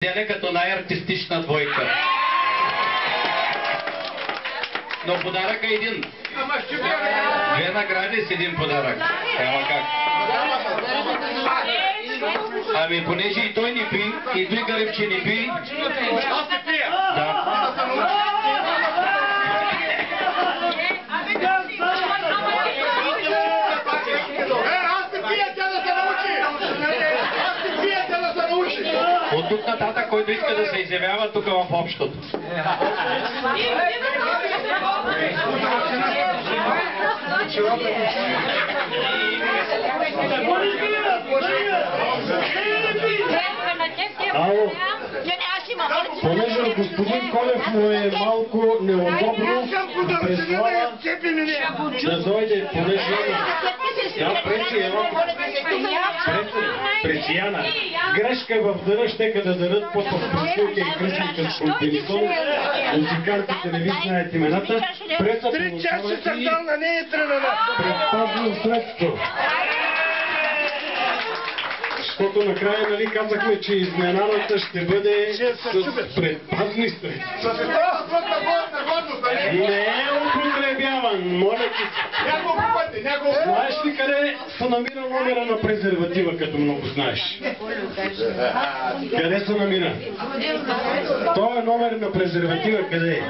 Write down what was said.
Деня като най-артистична двойка. Но подарък е един. Две награди с един подарък. Няма как. Ами понеже и той не пи, и той Гарибче не пи. Да. От тук нататък, който иска да се изявява тук в общото. Ало, понеже господин Колев му е малко неудобно, преслава да дойде, понеже да пречи едно пресияна. Грешка в дъра щека да дадат под пресилка и кръчника с комбинизон. Музикантите не ви знаят имената. Преса получава и предпазно средство. Защото накрая, нали, казахме, че изненадата ще бъде с предпазни средства. Не е употребяван, моля ти се. Знаеш ли къде се намира номера на презерватива, като много знаеш? Къде се намира? Той е номер на презерватива, къде е?